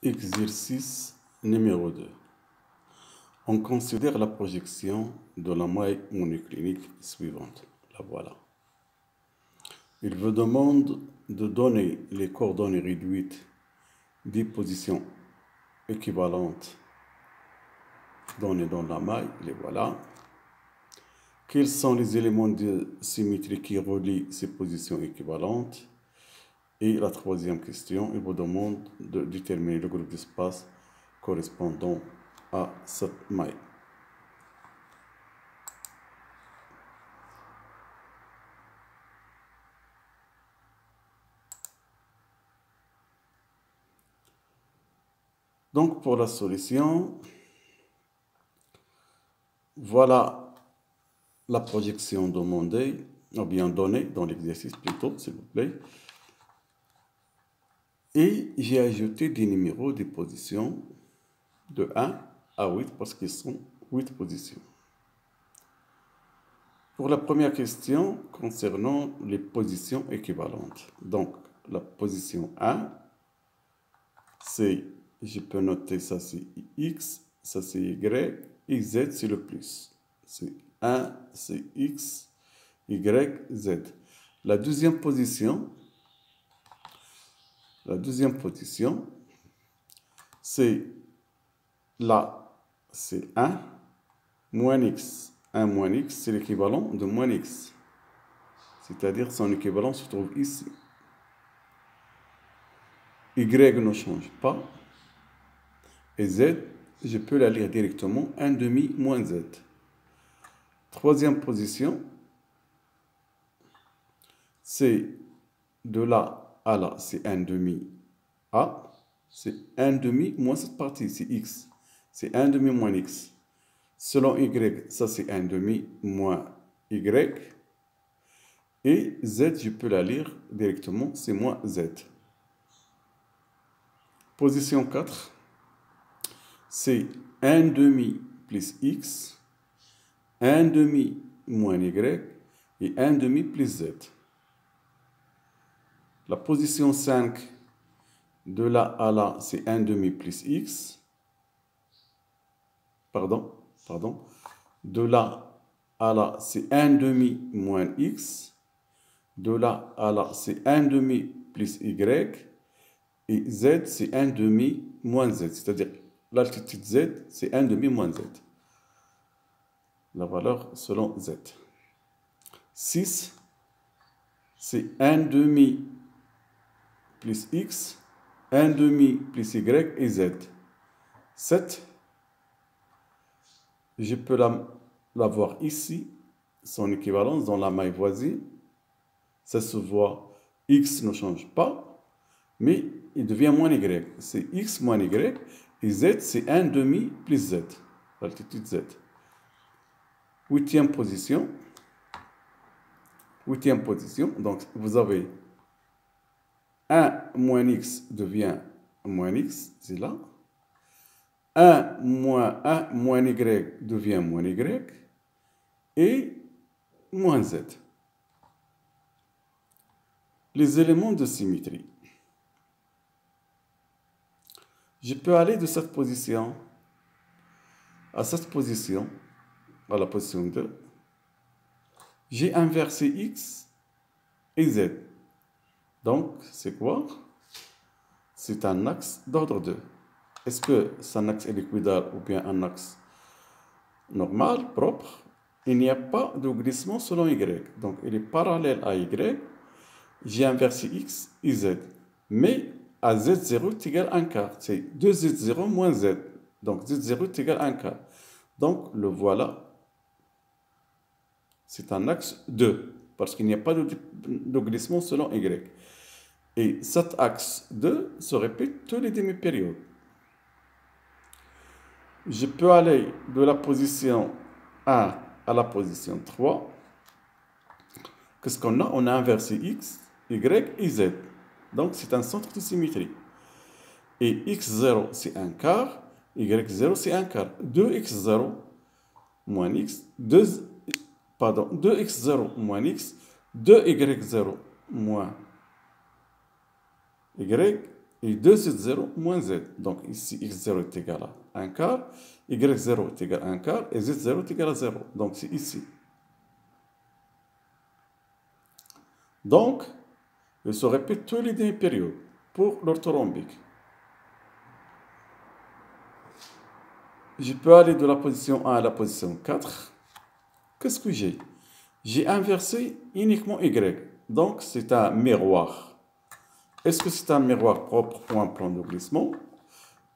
Exercice numéro 2. On considère la projection de la maille monoclinique suivante. La voilà. Il vous demande de donner les coordonnées réduites des positions équivalentes données dans la maille. Les voilà. Quels sont les éléments de symétrie qui relient ces positions équivalentes? Et la troisième question, il vous demande de déterminer le groupe d'espace correspondant à cette maille. Donc pour la solution, voilà la projection demandée, ou bien donnée dans l'exercice plutôt, s'il vous plaît. Et j'ai ajouté des numéros des positions de 1 à 8 parce qu'ils sont 8 positions. Pour la première question concernant les positions équivalentes. Donc la position 1, c'est, je peux noter ça c'est X, ça c'est Y, et Z c'est le plus. C'est 1, c'est X, Y, Z. La deuxième position, c'est là, c'est 1 moins X. 1 moins X, c'est l'équivalent de moins X. C'est-à-dire son équivalent se trouve ici. Y ne change pas. Et Z, je peux la lire directement 1 demi moins Z. Troisième position, c'est de là à là, c'est 1 demi A. C'est 1 demi moins cette partie, c'est X. C'est 1 demi moins X. Selon Y, ça c'est 1 demi moins Y. Et Z, je peux la lire directement, c'est moins Z. Position 4, c'est 1 demi plus X, 1 demi moins Y et 1 demi plus Z. La position 5, de là à là, c'est 1 demi plus X. Pardon. De là à là, c'est 1 demi moins X. De là à là, c'est 1 demi plus Y. Et Z, c'est 1 demi moins Z. C'est-à-dire, l'altitude Z, c'est 1 demi moins Z. La valeur selon Z. 6, c'est 1 demi plus X, 1 demi plus Y et Z. 7, je peux la voir ici, son équivalence dans la maille voisine. Ça se voit, X ne change pas, mais il devient moins Y. C'est X moins Y, et Z, c'est 1 demi plus Z, l'altitude Z. Huitième position, donc vous avez 1 moins X devient moins X, c'est là. 1 moins Y devient moins Y, et moins Z. Les éléments de symétrie. Je peux aller de cette position à cette position, à la position 2. J'ai inversé X et Z. Donc, c'est quoi? C'est un axe d'ordre 2. Est-ce que c'est un axe hélicoïdal ou bien un axe normal, propre? Il n'y a pas de glissement selon Y. Donc, il est parallèle à Y. J'ai inversé X et Z. Mais à Z0 est égal à 1 quart. C'est 2Z0 moins Z. Donc, Z0 est égal à 1 quart. Donc, le voilà. C'est un axe 2. Parce qu'il n'y a pas de glissement selon Y. Et cet axe 2 se répète tous les demi-périodes. Je peux aller de la position 1 à la position 3. Qu'est-ce qu'on a? On a inversé X, Y et Z. Donc, c'est un centre de symétrie. Et X0, c'est 1 quart. Y0, c'est 1 quart. 2X0 moins X. 2X0 moins X. 2Y0 moins Y. et 2z0 moins z. Donc ici, x0 est égal à 1 quart, y0 est égal à 1 quart, et z0 est égal à 0. Donc c'est ici. Donc, il se répète tous les demi-périodes pour l'orthorhombique. Je peux aller de la position 1 à la position 4. Qu'est-ce que j'ai? J'ai inversé uniquement y. Donc, c'est un miroir. Est-ce que c'est un miroir propre ou un plan de glissement?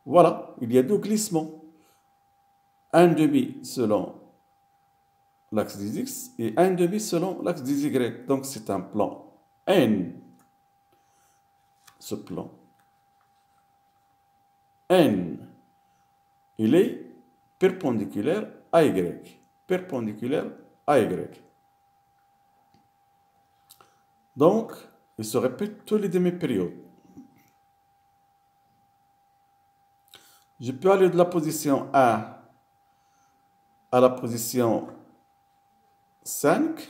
Voilà, il y a deux glissements. Un demi selon l'axe des x et un demi selon l'axe des y. Donc, c'est un plan N. Ce plan N, il est perpendiculaire à y. Perpendiculaire à y. Donc, il se répète tous les demi-périodes. Je peux aller de la position 1 à la position 5.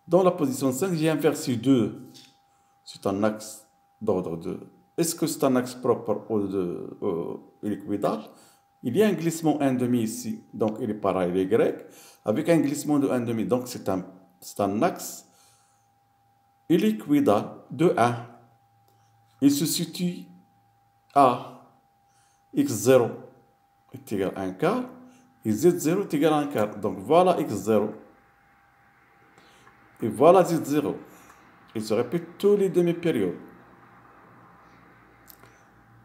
Dans la position 5, j'ai inversé 2. C'est un axe d'ordre 2. Est-ce que c'est un axe propre ou équidal? Il y a un glissement 1,5 ici, donc il est pareil à y, avec un glissement de 1,5. Donc c'est un axe équidal de 1. Il se situe à x0 est égal à 1 quart et z0 est égal à 1 quart. Donc voilà x0 et voilà z0. Il se répète tous les demi-périodes.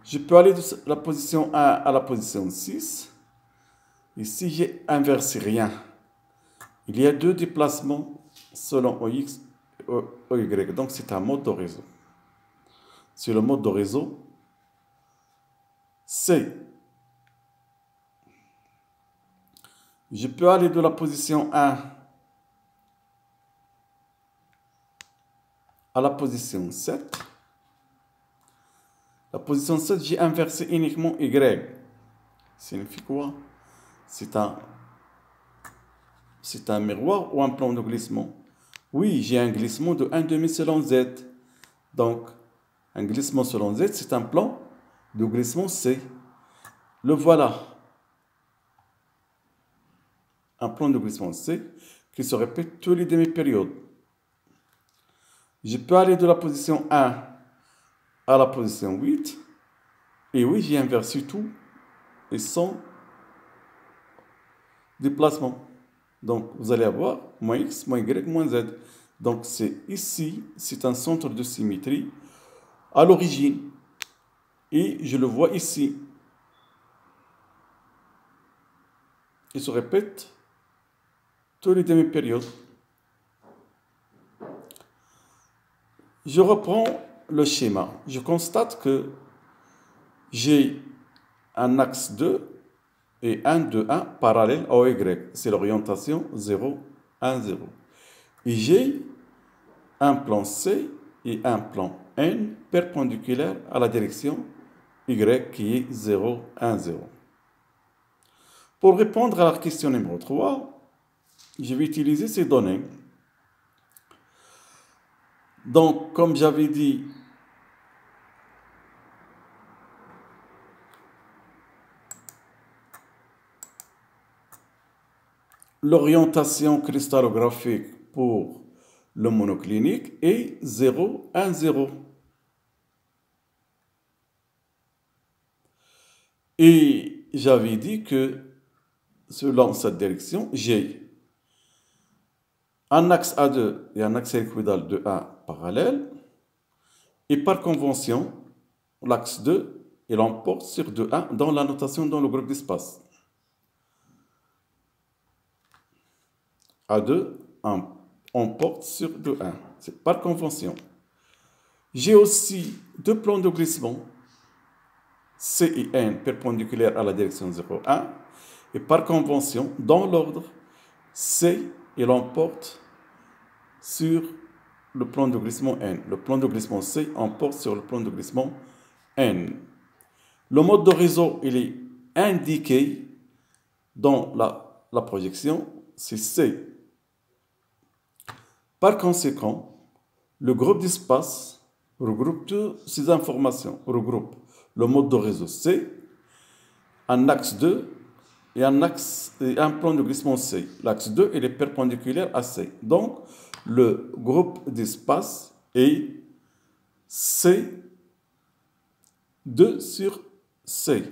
Je peux aller de la position 1 à la position 6. Ici, j'ai inversé rien. Il y a deux déplacements selon OX et OY. Donc, c'est un mode de réseau. C'est le mode de réseau C. Je peux aller de la position 1 à la position 7. La position 7, j'ai inversé uniquement Y. Signifie quoi? C'est un miroir ou un plan de glissement? Oui, j'ai un glissement de 1,5 selon Z. Donc, un glissement selon Z, c'est un plan de glissement C. Le voilà. Un plan de glissement C qui se répète tous les demi-périodes. Je peux aller de la position 1 à la position 8. Et oui, j'ai inversé tout et sans déplacement. Donc, vous allez avoir moins x, moins y, moins z. Donc, c'est ici, c'est un centre de symétrie à l'origine. Et je le vois ici. Il se répète tous les demi-périodes. Je reprends le schéma. Je constate que j'ai un axe 2 et un 2, 1 parallèle au Y. C'est l'orientation 0, 1, 0. Et j'ai un plan C et un plan N perpendiculaire à la direction Y qui est 0, 1, 0. Pour répondre à la question numéro 3, je vais utiliser ces données. Donc, comme j'avais dit, l'orientation cristallographique pour le monoclinique est 0, 1, 0. Et j'avais dit que selon cette direction, j'ai un axe A2 et un axe équidal de A parallèle. Et par convention, l'axe 2, il emporte sur 2A dans la notation dans le groupe d'espace. A2 emporte sur 2A. C'est par convention. J'ai aussi deux plans de glissement, C et N perpendiculaires à la direction 0, 1. Et par convention, dans l'ordre, C, il emporte sur le plan de glissement N. Le plan de glissement C emporte sur le plan de glissement N. Le mode de réseau, il est indiqué dans la projection, c'est C. Par conséquent, le groupe d'espace regroupe toutes ces informations, regroupe le mode de réseau C, un axe 2 et un plan de glissement C. L'axe 2 il est perpendiculaire à C. Donc, le groupe d'espace est C2 sur C.